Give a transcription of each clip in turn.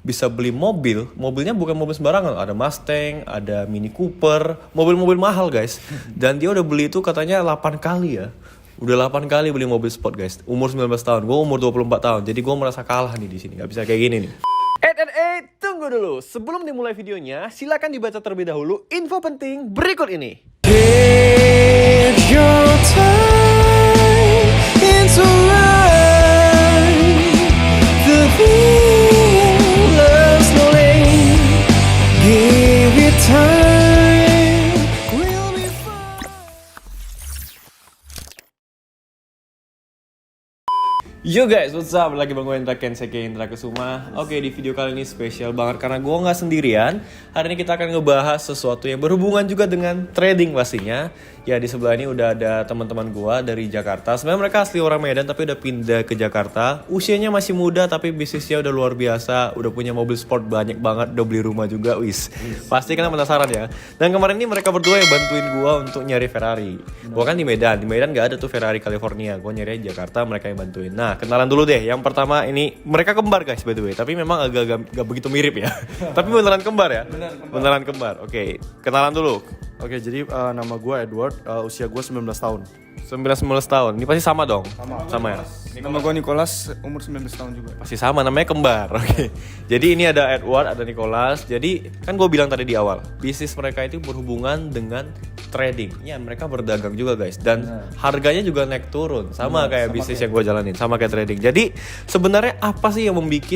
bisa beli mobil, mobilnya bukan mobil sembarangan, ada Mustang, ada Mini Cooper, mobil-mobil mahal guys. Dan dia udah beli itu katanya 8 kali ya. Udah 8 kali beli mobil sport guys. Umur 19 tahun, gue umur 24 tahun. Jadi gue merasa kalah nih di sini, nggak bisa kayak gini nih. Tunggu dulu. Sebelum dimulai videonya, silakan dibaca terlebih dahulu info penting berikut ini. Give your time into life. The thing loves no lane. Give it time. We'll be fine. Yo guys, what's up? Lagi Bang Wendra Kenseke Indra Kesuma. Oke, di video kali ini spesial banget karena gue nggak sendirian. Hari ini kita akan ngebahas sesuatu yang berhubungan juga dengan trading pastinya. Ya, di sebelah ini udah ada teman-teman gue dari Jakarta. Sebenarnya mereka asli orang Medan tapi udah pindah ke Jakarta. Usianya masih muda tapi bisnisnya udah luar biasa. Udah punya mobil sport banyak banget, udah beli rumah juga, wis. Pasti kalian penasaran ya. Dan kemarin ini mereka berdua yang bantuin gue untuk nyari Ferrari. Gue kan di Medan nggak ada tuh Ferrari California. Gue nyari di Jakarta, mereka yang bantuin. Nah, kenalan dulu deh. Yang pertama ini mereka kembar guys by the way, tapi memang agak begitu mirip ya. Tapi beneran kembar ya? Beneran kembar. Oke, kenalan dulu. Oke, jadi nama gue Edward, usia gue 19 tahun. 19 tahun. Ini pasti sama dong? Sama ya? Nama gue Nicholas, umur 19 tahun juga. Pasti sama, namanya kembar. Oke. Jadi ini ada Edward, ada Nicholas. Jadi kan gue bilang tadi di awal, bisnis mereka itu berhubungan dengan trading. Ya, mereka berdagang juga guys. Dan harganya juga naik turun. Sama kayak bisnis yang gue jalanin, sama kayak trading. Jadi sebenarnya apa sih yang membuat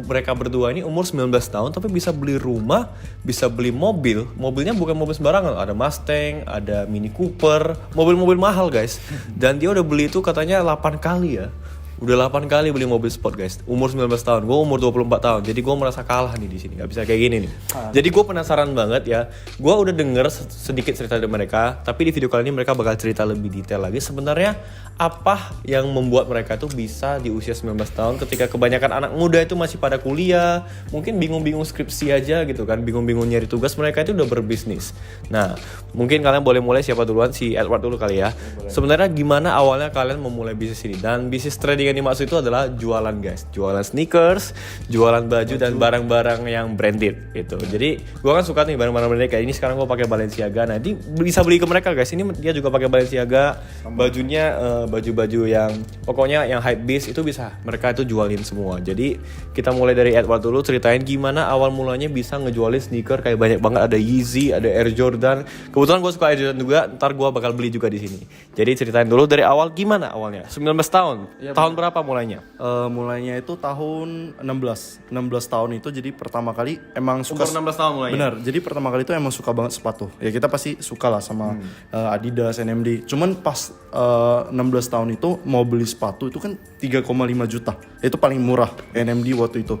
mereka berdua ini umur 19 tahun tapi bisa beli rumah, bisa beli mobil. Mobilnya bukan mobil sembarangan. Ada Mustang, ada Mini Cooper, mobil-mobil mahal guys. Dan dia udah beli itu katanya 8 kali ya. Udah 8 kali beli mobil sport guys. Umur 19 tahun, gue umur 24 tahun. Jadi gue merasa kalah nih di sini, nggak bisa kayak gini nih. Jadi gue penasaran banget ya. Gue udah denger sedikit cerita dari mereka, tapi di video kali ini mereka bakal cerita lebih detail lagi. Sebenarnya apa yang membuat mereka tuh bisa di usia 19 tahun ketika kebanyakan anak muda itu masih pada kuliah, mungkin bingung-bingung skripsi aja gitu kan, bingung-bingung nyari tugas, mereka itu udah berbisnis. Nah, mungkin kalian boleh mulai siapa duluan, si Edward dulu kali ya. Sebenarnya gimana awalnya kalian memulai bisnis ini? Dan bisnis trading yang dimaksud itu adalah jualan guys, jualan sneakers, jualan baju dan barang-barang yang branded gitu. Jadi gue kan suka nih barang-barang branded kayak ini. Sekarang gue pakai Balenciaga, nah ini bisa beli ke mereka guys. Ini dia juga pakai Balenciaga, bajunya baju-baju yang pokoknya yang hype beast itu bisa mereka itu jualin semua. Jadi kita mulai dari Edward dulu, ceritain gimana awal mulanya bisa ngejualin sneaker kayak banyak banget, ada Yeezy, ada Air Jordan. Kebetulan gue suka Air Jordan juga, ntar gue bakal beli juga di sini. Jadi ceritain dulu dari awal gimana awalnya. 19 tahun, Ya, tahun berapa mulainya? Mulainya itu tahun 16 tahun itu, jadi pertama kali emang suka. Umur 16 tahun mulainya? Benar, jadi pertama kali itu emang suka banget sepatu. Ya kita pasti suka lah sama Adidas, NMD. Cuman pas 16 tahun itu mau beli sepatu itu kan 3,5 juta. Itu paling murah NMD waktu itu.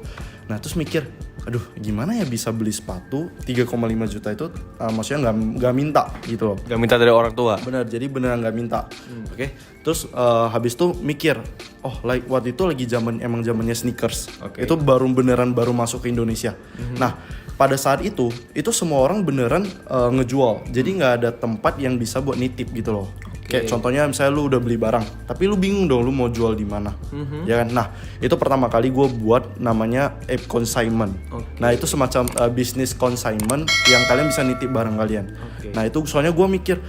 Nah terus mikir, aduh gimana ya bisa beli sepatu 3,5 juta itu, maksudnya nggak minta gitu loh. Gak minta dari orang tua? Benar, jadi beneran nggak minta. Oke. Terus habis itu mikir, oh like waktu itu lagi emang zamannya sneakers. Itu baru masuk ke Indonesia. Nah pada saat itu semua orang beneran ngejual. Jadi nggak ada tempat yang bisa buat nitip gitu loh. Kayak contohnya misalnya lu udah beli barang, tapi lu bingung dong lu mau jual di mana, ya kan? Nah itu pertama kali gue buat namanya app consignment. Nah itu semacam bisnis consignment yang kalian bisa nitip barang kalian. Nah itu soalnya gue mikir,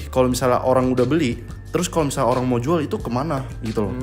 kalau misalnya orang udah beli, terus kalau misalnya orang mau jual itu kemana gitu loh?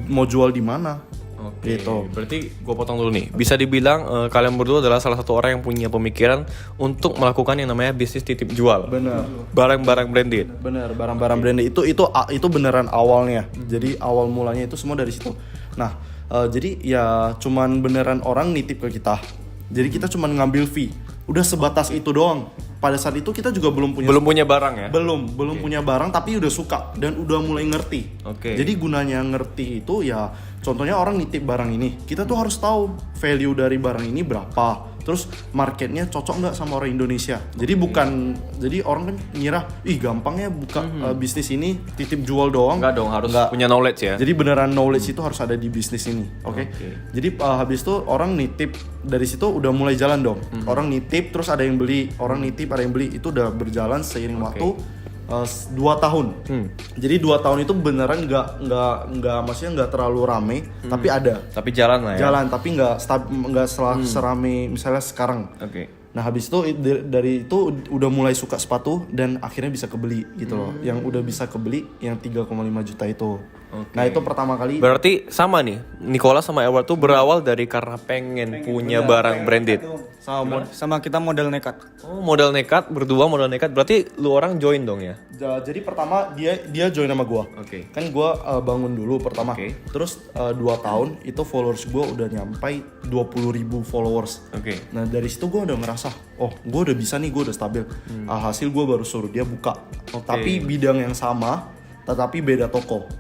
Mau jual di mana? Gitu. Berarti gue potong dulu nih. Bisa dibilang kalian berdua adalah salah satu orang yang punya pemikiran untuk melakukan yang namanya bisnis titip jual. Bener. Barang-barang branded. Bener, barang-barang branded itu beneran awalnya. Jadi awal mulanya itu semua dari situ. Nah, jadi ya cuman beneran orang nitip ke kita. Jadi kita cuman ngambil fee. Udah sebatas itu doang. Pada saat itu kita juga belum punya barang ya? Belum punya barang, tapi udah suka dan udah mulai ngerti. Jadi gunanya ngerti itu ya, contohnya orang nitip barang ini, kita tuh harus tahu value dari barang ini berapa. Terus marketnya cocok nggak sama orang Indonesia. Jadi jadi orang kan ngira, gampangnya buka bisnis ini titip jual doang. Enggak dong, harus punya knowledge ya. Jadi beneran knowledge itu harus ada di bisnis ini, oke? Jadi habis itu orang nitip, dari situ udah mulai jalan dong. Orang nitip, terus ada yang beli, orang nitip, ada yang beli, itu udah berjalan seiring waktu. 2 tahun. Jadi 2 tahun itu beneran nggak maksudnya nggak terlalu rame, tapi ada. Tapi jalan lah ya. Jalan, tapi nggak serame misalnya sekarang. Oke. Nah habis itu dari itu udah mulai suka sepatu dan akhirnya bisa kebeli gitu loh. Yang udah bisa kebeli yang 3,5 juta itu. Nah itu pertama kali. Berarti sama nih, Nicholas sama Edward tuh berawal dari karena pengen punya barang branded. Sama kita modal nekat. Oh, modal nekat, berdua modal nekat. Berarti lu orang join dong ya? Jadi pertama dia join sama gua. Oke. Kan gua bangun dulu pertama. Oke. Terus 2 tahun itu followers gua udah nyampai 20.000 followers. Oke. Nah dari situ gua udah ngerasa, oh gua udah bisa nih, gua udah stabil. Alhasil gua baru suruh dia buka. Tapi bidang yang sama, tetapi beda toko.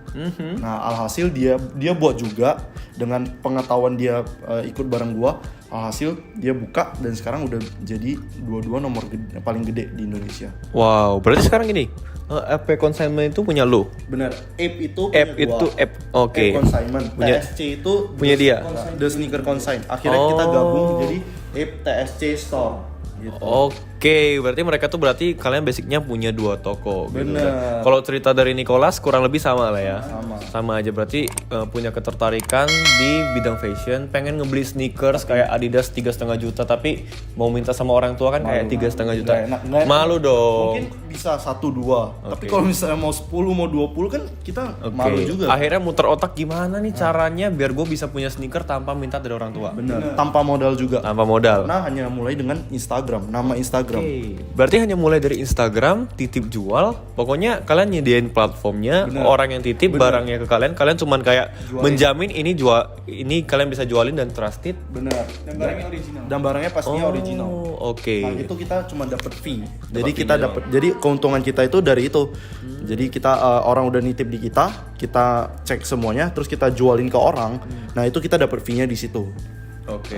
Nah alhasil dia buat juga dengan pengetahuan dia ikut bareng gua. Alhasil dia buka dan sekarang udah jadi dua-dua nomor paling gede di Indonesia. Wow, berarti sekarang gini, FP Consignment itu punya lu? Bener, Ape itu Ape itu Ape, oke. Ape Consignment. Punya- TSC itu punya dia? The Sneaker Consign. Akhirnya kita gabung jadi Ape TSC Store. Gitu. Oke, berarti mereka tuh berarti kalian basicnya punya 2 toko. Gitu. Bener. Kalau cerita dari Nicholas kurang lebih sama lah ya. Sama. Sama aja berarti punya ketertarikan di bidang fashion, pengen ngebeli sneakers kayak Adidas 3,5 juta, tapi mau minta sama orang tua kan kayak 3,5 juta. Nggak enak. Malu dong. Mungkin bisa 1-2. Tapi kalau misalnya mau 10 mau 20 kan kita Oke. malu juga. Akhirnya muter otak gimana nih caranya biar gue bisa punya sneaker tanpa minta dari orang tua. Bener. Tanpa modal juga. Tanpa modal. Karena hanya mulai dengan Instagram, nama Instagram. Oke. Berarti hanya mulai dari Instagram, titip jual. Pokoknya kalian nyediain platformnya, orang yang titip barangnya ke kalian, kalian cuman kayak menjamin ini kalian bisa jualin dan trusted. Bener. Dan barangnya original. Dan barangnya pastinya original. Oh, oke. Nah itu kita cuma dapat fee. Jadi kita dapat. Jadi keuntungan kita itu dari itu. Jadi kita orang udah nitip di kita cek semuanya, terus kita jualin ke orang. Nah itu kita dapat fee-nya di situ. Oke.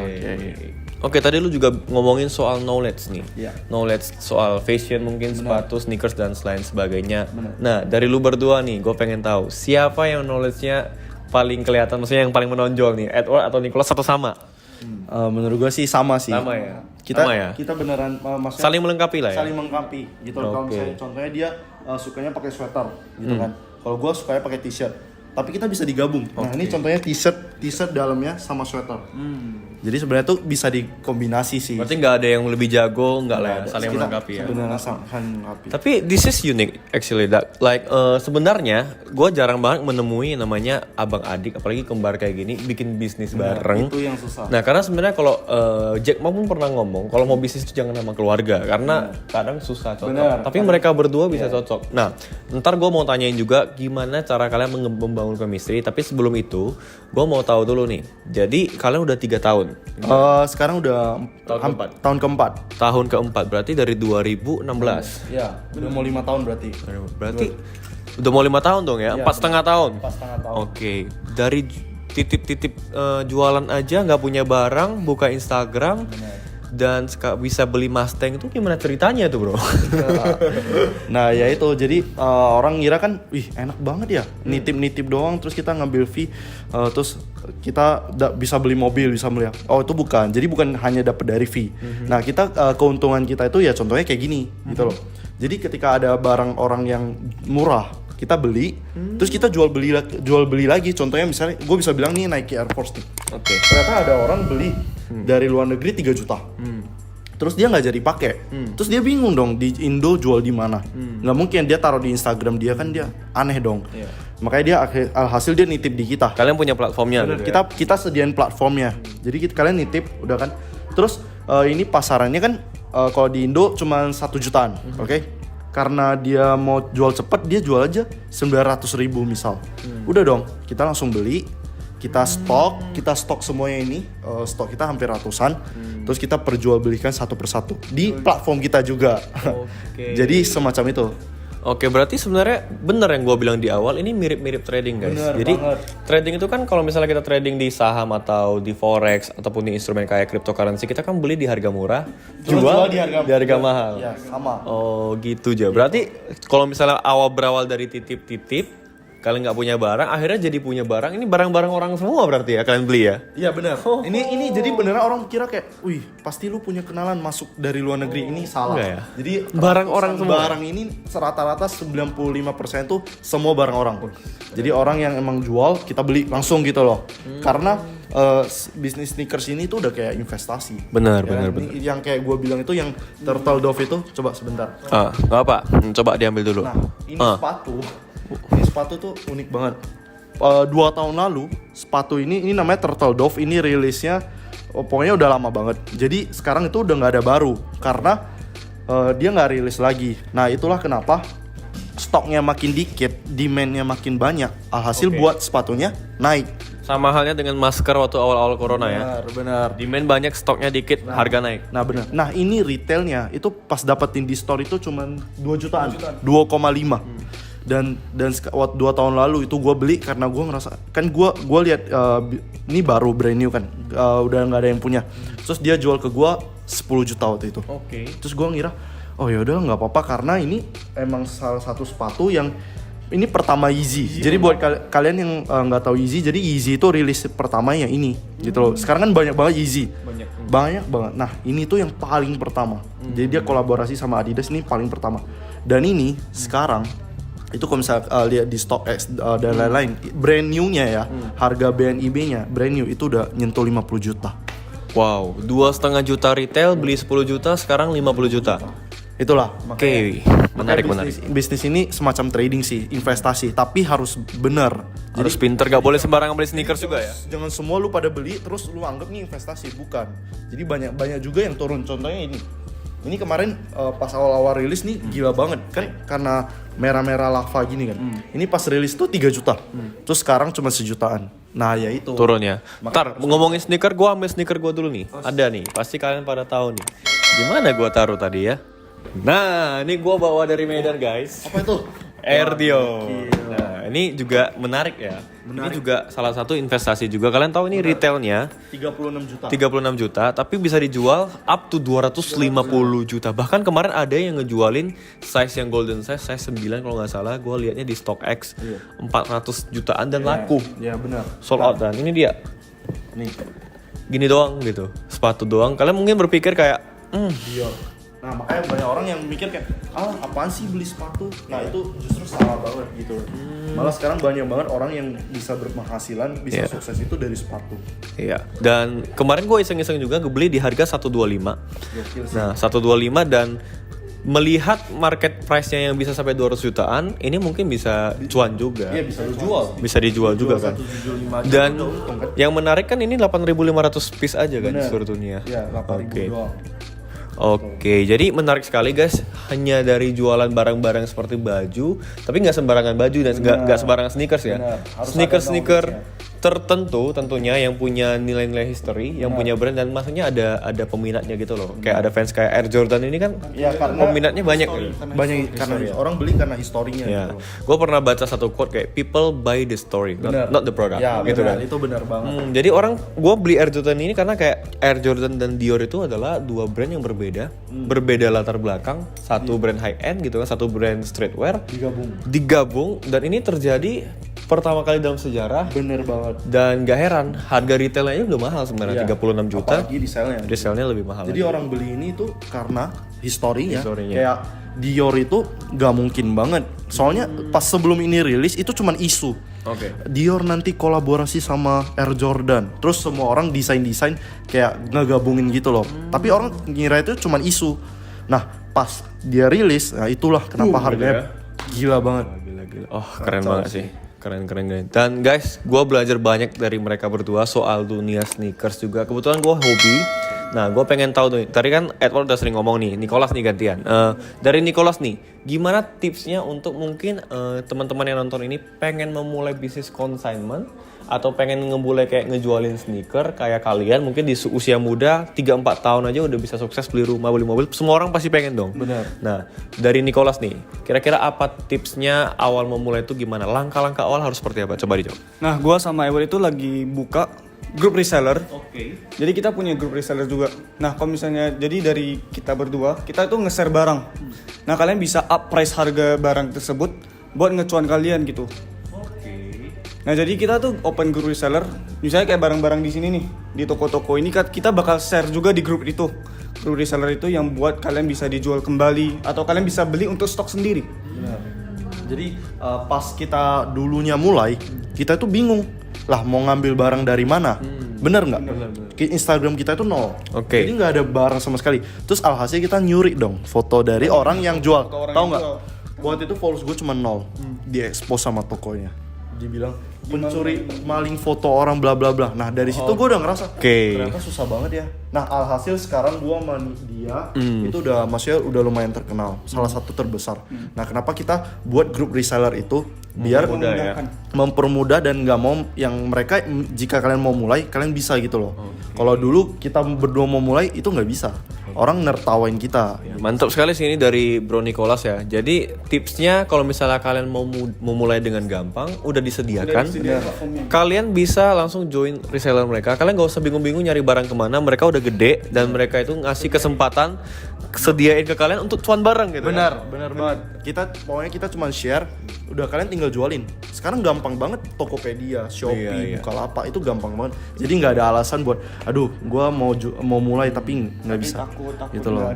Oke, tadi lu juga ngomongin soal knowledge nih. Iya. Knowledge soal fashion mungkin sepatu, sneakers dan lain sebagainya. Nah, dari lu berdua nih, gue pengen tahu siapa yang knowledge-nya paling kelihatan, maksudnya yang paling menonjol nih, Edward atau Nicholas atau sama? Menurut gue sih sama sih. Sama ya? Kita Sama ya? kita beneran maksudnya Saling melengkapi lah ya? saling melengkapi gitu. Kalau misalnya contohnya dia sukanya pakai sweater gitu kan. Kalau gue sukanya pakai t-shirt. Tapi kita bisa digabung. Nah, ini contohnya t-shirt dalamnya sama sweater. Jadi sebenarnya tuh bisa dikombinasi sih. Berarti nggak ada yang lebih jago, nggak lah ya, saling Kita melengkapi ya? Beneran saling melengkapi. Tapi this is unique actually, like sebenarnya gue jarang banget menemui namanya abang adik, apalagi kembar kayak gini bikin bisnis bareng. Itu yang susah. Nah karena sebenarnya kalau Jack Ma pun pernah ngomong kalau mau bisnis itu jangan sama keluarga karena kadang susah cocok. Bener. Tapi mereka berdua bisa cocok. Nah ntar gue mau tanyain juga gimana cara kalian membangun chemistry. Tapi sebelum itu gue mau tahu dulu nih. Jadi kalian udah 3 tahun. Sekarang udah tahun keempat. Tahun keempat berarti dari 2016. Ya, udah mau 5 tahun berarti. Berarti udah mau 5 tahun dong ya? 4,5 tahun. 4,5 tahun. Oke, dari titip-titip jualan aja nggak punya barang, buka Instagram dan bisa beli Mustang itu gimana ceritanya tuh bro? Nah ya itu jadi orang ngira kan, wih enak banget ya, nitip doang terus kita ngambil fee, terus kita bisa beli mobil, bisa beli. Oh itu bukan, jadi bukan hanya dapat dari fee. Nah kita keuntungan kita itu ya contohnya kayak gini gitu loh. Jadi ketika ada barang orang yang murah kita beli, terus kita jual beli lagi. Contohnya misalnya gue bisa bilang nih Nike Air Force nih. Oke. Ternyata ada orang beli dari luar negeri 3 juta. Terus dia nggak jadi pakai. Terus dia bingung dong di Indo jual di mana. Nggak mungkin dia taruh di Instagram dia, kan dia aneh dong. Makanya dia alhasil dia nitip di kita. Kalian punya platformnya gitu ya? Kita sediain platformnya. Jadi kalian nitip udah kan. Terus ini pasarannya kan kalau di Indo cuma 1 jutaan, oke? Karena dia mau jual cepet, dia jual aja 900.000 misal. Udah dong, kita langsung beli, kita stok semuanya ini, stok kita hampir ratusan, terus kita perjualbelikan satu persatu di platform kita juga. Oke. Jadi semacam itu. Oke, berarti sebenarnya bener yang gue bilang di awal ini mirip-mirip trading guys. Bener Jadi banget. trading itu kan kalau misalnya kita trading di saham atau di forex ataupun di instrumen kayak cryptocurrency, kita kan beli di harga murah, jual di harga mahal. Ya sama. Oh gitu aja. Berarti kalau misalnya berawal dari titip-titip, kalian nggak punya barang, akhirnya jadi punya barang. Ini barang-barang orang semua berarti ya kalian beli ya? Iya benar. Ini jadi beneran orang kira kayak, wih pasti lu punya kenalan masuk dari luar negeri. Ini salah. Enggak ya? Jadi Barang orang semua. Barang ini rata-rata 95% tuh semua barang orang. Jadi orang yang emang jual kita beli langsung gitu loh. Karena bisnis sneakers ini tuh udah kayak investasi. Benar, Ya, benar, ini benar. yang kayak gue bilang itu yang turtle dove itu, coba sebentar. Nggak apa, coba diambil dulu. Nah, ini sepatu tuh unik banget. 2 tahun lalu sepatu ini namanya turtle dove, ini rilisnya pokoknya udah lama banget. Jadi sekarang itu udah nggak ada baru karena dia nggak rilis lagi. Nah itulah kenapa stoknya makin dikit, demandnya makin banyak. Alhasil buat sepatunya naik. Sama halnya dengan masker waktu awal-awal corona ya. Benar. Demand banyak, stoknya dikit, harga naik. Nah benar. Nah ini retailnya itu pas dapetin di store itu cuman 2 jutaan. 2,5. Dan 2 tahun lalu itu gue beli karena gue ngerasa kan gue lihat ini baru brand new kan, udah nggak ada yang punya. Terus dia jual ke gue 10 juta waktu itu. Oke. Terus gue ngira oh ya udah nggak apa-apa karena ini emang salah satu sepatu yang ini pertama Yeezy. Jadi buat kalian yang nggak tahu Yeezy, jadi Yeezy itu rilis pertamanya ini gitu loh. Sekarang kan banyak banget Yeezy. Banyak banget. Nah, ini tuh yang paling pertama. Jadi dia kolaborasi sama Adidas, ini paling pertama. Dan ini sekarang itu kalau misalnya lihat di StockX dan lain-lain, brand new-nya ya, harga BNIB-nya brand new itu udah nyentuh 50 juta. Wow, 2,5 juta retail, beli 10 juta, sekarang 50 juta. Itulah. Oke, menarik. Bisnis ini semacam trading sih, investasi, tapi harus benar. Harus pinter, gak boleh sembarangan beli sneakers juga ya. Jangan semua lu pada beli terus lu anggap nih investasi, bukan. Jadi banyak juga yang turun. Contohnya ini. Ini kemarin pas awal-awal rilis nih gila banget kan karena merah-merah lava gini kan. Ini pas rilis tuh 3 juta. Terus sekarang cuma 1 jutaan. Nah, ya itu. Turun ya. Ntar ngomongin sneaker, gua ambil sneaker gua dulu nih. Ada nih, pasti kalian pada tahu nih. Gimana gua taruh tadi ya? Nah, ini gua bawa dari Medan guys. Apa itu? Air Dior. Nah, ini juga menarik ya. Ini juga salah satu investasi juga. Kalian tahu ini retailnya 36 juta. 36 juta, tapi bisa dijual up to 250 juta. Bahkan kemarin ada yang ngejualin size yang golden size 9 kalau nggak salah. Gue liatnya di StockX 400 jutaan dan laku. Iya, benar. Sold out dan ini dia. Nih. Gini doang gitu, sepatu doang. Kalian mungkin berpikir kayak, Dior. Nah, makanya banyak orang yang mikir kayak, apaan sih beli sepatu? Nah, itu justru salah banget gitu. Malah sekarang banyak banget orang yang bisa berpenghasilan, bisa sukses itu dari sepatu. iya. Dan kemarin gue iseng-iseng juga beli di harga 125. Gokil sih. Nah, 125 dan melihat market price-nya yang bisa sampai 200 jutaan, ini mungkin bisa cuan juga. Iya, bisa lu jual. Bisa dijual juga kan. 175 aja Dan udah untung kan? yang menarik kan ini 8.500 piece aja kan di Bener. seluruh dunia. Iya, 8.000 Oke. doang. Oke, jadi menarik sekali guys. Hanya dari jualan barang-barang seperti baju, tapi nggak sembarangan baju dan nggak sembarangan sneakers ya. Benar. Harus Sneaker ada tertentu tentunya yang punya nilai-nilai history, yang punya brand dan maksudnya ada peminatnya gitu loh. Kayak ada fans kayak Air Jordan ini kan, Ya, karena peminatnya banyak. banyak karena orang beli karena historinya Ya, gitu. gue pernah baca satu quote kayak people buy the story, Benar. not the product, Ya, gitu benar. kan. Itu benar banget. Jadi gue beli Air Jordan ini karena kayak Air Jordan dan Dior itu adalah dua brand yang berbeda, berbeda latar belakang, satu brand high end gitu kan, satu brand streetwear digabung dan ini terjadi pertama kali dalam sejarah. Bener banget. Dan gak heran harga retailnya udah mahal sebenarnya, 36 juta. Apalagi di sale-nya. Resellnya lebih mahal. Jadi lagi. orang beli ini tuh karena historinya. Historinya. Kayak Dior itu gak mungkin banget. Soalnya pas sebelum ini rilis itu cuman isu. Oke. Dior nanti kolaborasi sama Air Jordan. Terus semua orang desain-desain kayak ngegabungin gitu loh. Tapi orang ngira itu cuman isu. Nah, pas dia rilis, nah itulah kenapa harganya gila banget. Gila. Oh, keren banget sih. Keren. Dan guys, gue belajar banyak dari mereka berdua soal dunia sneakers juga. Kebetulan gue hobi. Nah, gue pengen tahu tuh. Tadi kan Edward udah sering ngomong nih. Nicholas nih gantian. Dari Nicholas nih, gimana tipsnya untuk mungkin teman-teman yang nonton ini pengen memulai bisnis consignment atau pengen ngemulai kayak ngejualin sneaker kayak kalian mungkin di usia muda 3-4 tahun aja udah bisa sukses beli rumah, beli mobil. Semua orang pasti pengen dong. Benar. Nah, dari Nicholas nih, kira-kira apa tipsnya awal memulai itu gimana? Langkah-langkah awal harus seperti apa? Coba dijawab. Nah, gua sama Ewer itu lagi buka grup reseller. Oke. Jadi kita punya grup reseller juga. Nah, kalau misalnya jadi dari kita berdua, kita itu nge-share barang. Nah, kalian bisa up price harga barang tersebut buat ngecuan kalian gitu. Nah jadi kita tuh open group reseller, misalnya kayak barang-barang di sini nih, di toko-toko ini kita bakal share juga di grup itu. Grup reseller itu yang buat kalian bisa dijual kembali atau kalian bisa beli untuk stok sendiri. Jadi pas kita dulunya mulai, kita tuh bingung lah mau ngambil barang dari mana. Bener nggak? Instagram kita itu nol. Oke. Jadi nggak ada barang sama sekali. Terus alhasil kita nyuri dong foto dari orang yang jual. Tahu nggak? Waktu itu followers gue cuma 0. Di expose sama tokonya. Dibilang pencuri maling foto orang bla bla bla. Nah dari situ gue udah ngerasa ternyata susah banget ya. Nah alhasil sekarang gue sama dia itu udah maksudnya udah lumayan terkenal, salah satu terbesar. Nah kenapa kita buat grup reseller itu biar mempermudah dan nggak mau yang mereka jika kalian mau mulai kalian bisa gitu loh. Kalau dulu kita berdua mau mulai itu nggak bisa. Orang nertawain kita. Mantap sekali sih ini dari Bro Nicholas ya. Jadi tipsnya kalau misalnya kalian mau mulai dengan gampang, udah disediakan. Kalian bisa langsung join reseller mereka. Kalian gak usah bingung-bingung nyari barang kemana. Mereka udah gede dan mereka itu ngasih kesempatan sediain ke kalian untuk cuan bareng gitu. Benar banget. Pokoknya kita cuma share, udah kalian tinggal jualin. Sekarang gampang banget Tokopedia, Shopee, Bukalapak itu gampang banget. Jadi nggak ada alasan buat, aduh, gua mau mulai tapi nggak bisa. Takut gitu loh.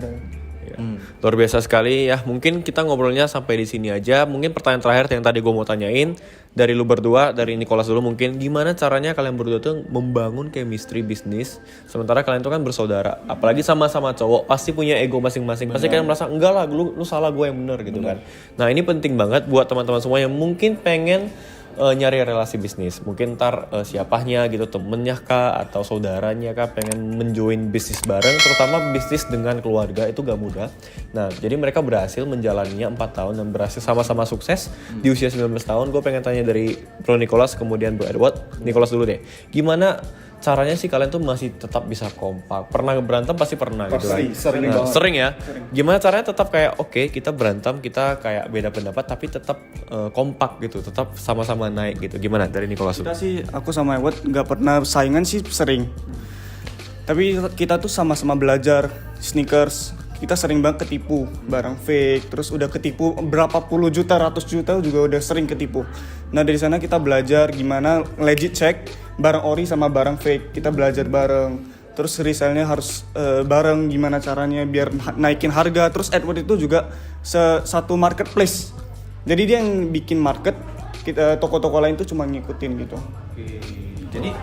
Luar biasa sekali ya. Mungkin kita ngobrolnya sampai di sini aja. Mungkin pertanyaan terakhir yang tadi gue mau tanyain dari lu berdua, dari Nicholas dulu mungkin, gimana caranya kalian berdua tuh membangun chemistry bisnis sementara kalian tuh kan bersaudara, apalagi sama-sama cowok, pasti punya ego masing-masing. Pasti kalian merasa enggak lah, lu salah, gue yang benar gitu kan. Nah ini penting banget buat teman-teman semua yang mungkin pengen nyari relasi bisnis, mungkin ntar siapanya gitu, temennya kah atau saudaranya kah pengen menjoin bisnis bareng, terutama bisnis dengan keluarga itu gak mudah. Nah jadi mereka berhasil menjalaninya 4 tahun dan berhasil sama-sama sukses di usia 19 tahun. Gue pengen tanya dari Bro Nicholas kemudian Bro Edward. Nicholas dulu deh, gimana caranya sih kalian tuh masih tetap bisa kompak? Pernah berantem pasti pernah gitu kan? Sering ya? Gimana caranya tetap kayak oke, kita berantem, kita kayak beda pendapat tapi tetap kompak gitu, tetap sama-sama naik gitu. Gimana dari Nicholas? Kita sih, aku sama Edward nggak pernah saingan sih, sering. Tapi kita tuh sama-sama belajar sneakers. Kita sering banget ketipu barang fake, terus udah ketipu berapa puluh juta, ratus juta juga udah sering ketipu. Nah dari sana kita belajar gimana legit check barang ori sama barang fake. Kita belajar bareng, terus resellnya harus bareng, gimana caranya biar naikin harga. Terus Edward itu juga satu marketplace, jadi dia yang bikin market, kita toko-toko lain tuh cuma ngikutin gitu. Jadi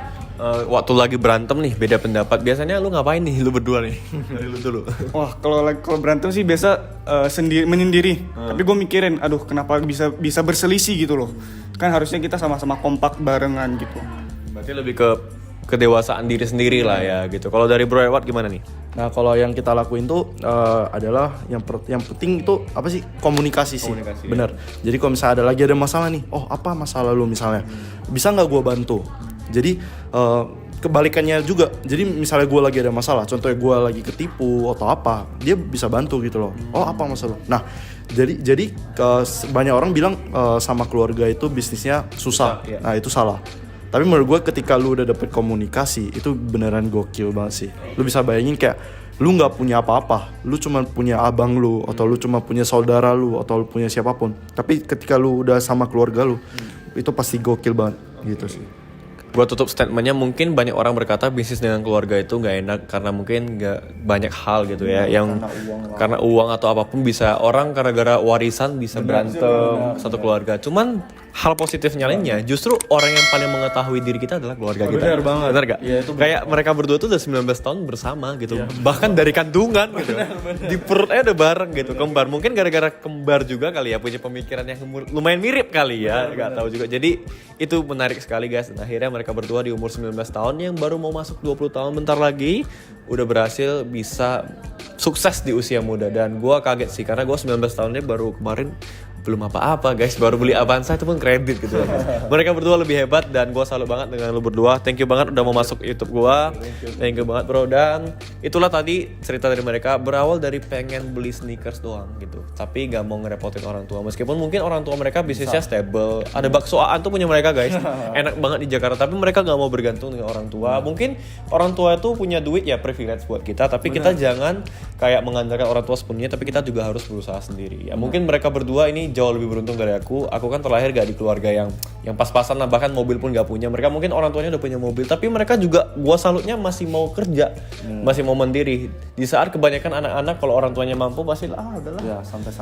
waktu lagi berantem nih beda pendapat, biasanya lu ngapain nih lu berdua nih? Dari lu dulu. Wah kalau berantem sih biasa menyendiri. Tapi gue mikirin, aduh kenapa bisa berselisih gitu loh. Kan harusnya kita sama-sama kompak barengan gitu. Berarti lebih ke kedewasaan diri sendiri lah ya gitu. Kalau dari Bro Edward gimana nih? Nah kalau yang kita lakuin tuh adalah yang penting itu apa sih, komunikasi sih. Bener. Jadi kalau misalnya ada masalah nih, oh apa masalah lu misalnya, bisa nggak gue bantu? Jadi kebalikannya juga. Jadi misalnya gue lagi ada masalah, contohnya gue lagi ketipu atau apa, dia bisa bantu gitu loh. Oh apa masalah? Nah jadi banyak orang bilang sama keluarga itu bisnisnya susah. Nah itu salah. Tapi menurut gue ketika lu udah dapet komunikasi itu beneran gokil banget sih. Lu bisa bayangin kayak lu nggak punya apa-apa, lu cuma punya abang lu atau lu cuma punya saudara lu atau lu punya siapapun. Tapi ketika lu udah sama keluarga lu itu pasti gokil banget gitu sih. Buat tutup statementnya, mungkin banyak orang berkata bisnis dengan keluarga itu nggak enak karena mungkin nggak banyak hal gitu ya, yang karena uang atau apapun bisa orang gara-gara warisan bisa berantem satu keluarga. Cuman hal positifnya lainnya justru orang yang paling mengetahui diri kita adalah keluarga kita. Benar banget. Benar gak? Ya, kayak mereka berdua tuh udah 19 tahun bersama gitu. Bahkan dari kandungan gitu. Di perutnya udah bareng gitu, kembar. Mungkin gara-gara kembar juga kali ya, punya pemikiran yang lumayan mirip kali ya, nggak tahu juga. Jadi itu menarik sekali guys. Dan akhirnya mereka berdua di umur 19 tahun yang baru mau masuk 20 tahun bentar lagi udah berhasil bisa sukses di usia muda. Dan gue kaget sih karena gue 19 tahunnya baru kemarin belum apa-apa guys, baru beli Avanza itu pun kredit gitu ya guys. Mereka berdua lebih hebat dan gue salut banget dengan lu berdua. Thank you banget udah mau masuk YouTube gue. Thank you banget bro. Dan itulah tadi cerita dari mereka, berawal dari pengen beli sneakers doang gitu, tapi gak mau ngerepotin orang tua. Meskipun mungkin orang tua mereka bisnisnya stable, ada baksoaan tuh punya mereka guys, enak banget di Jakarta, tapi mereka gak mau bergantung dengan orang tua. Mungkin orang tua itu punya duit ya, privilege buat kita, tapi kita jangan kayak mengandalkan orang tua sepenuhnya, tapi kita juga harus berusaha sendiri ya. Mungkin mereka berdua ini jauh lebih beruntung dari aku. Aku kan terlahir gak di keluarga yang pas-pasan lah, bahkan mobil pun gak punya. Mereka mungkin orang tuanya udah punya mobil, tapi mereka juga, gua salutnya masih mau kerja, masih mau mandiri. Di saat kebanyakan anak-anak kalau orang tuanya mampu pasti udahlah. Ya,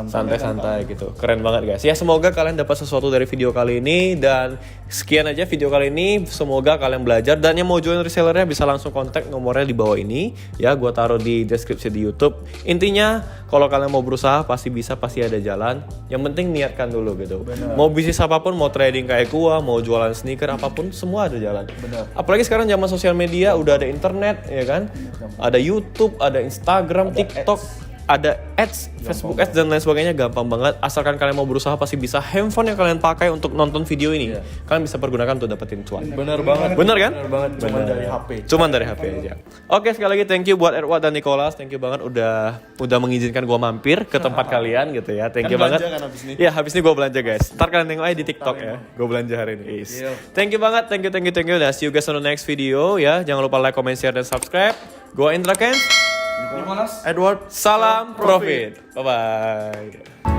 Santai-santai gitu. Keren banget guys. Ya semoga kalian dapat sesuatu dari video kali ini, dan sekian aja video kali ini. Semoga kalian belajar, dan yang mau join resellernya bisa langsung kontak nomornya di bawah ini. Ya, gua taruh di deskripsi di YouTube. Intinya kalau kalian mau berusaha pasti bisa, pasti ada jalan. Yang penting niatkan dulu gitu. Bener. Mau bisnis apapun, mau trading kayak gua, mau jualan sneaker apapun, semua ada jalan. Bener. Apalagi sekarang zaman sosial media, udah ada internet ya kan? Ada YouTube, ada Instagram, ada TikTok, ada ads, Facebook ads dan lain sebagainya, gampang banget. Asalkan kalian mau berusaha pasti bisa. Handphone yang kalian pakai untuk nonton video ini, kalian bisa pergunakan untuk dapetin cuan. Bener banget. Bener kan? Bener banget. Cuman dari HP aja. Oke, sekali lagi thank you buat Edward dan Nicholas. Thank you banget udah mengizinkan gua mampir ke tempat kalian gitu ya. Thank you banget. Ya, habis ini gua belanja guys. Ntar kalian tengok aja di TikTok ya. Gua belanja hari ini. Thank you banget. Thank you. Nah, see you guys on the next video ya. Jangan lupa like, comment, share dan subscribe. Gua Indra Ken. Edward, salam profit. Bye bye.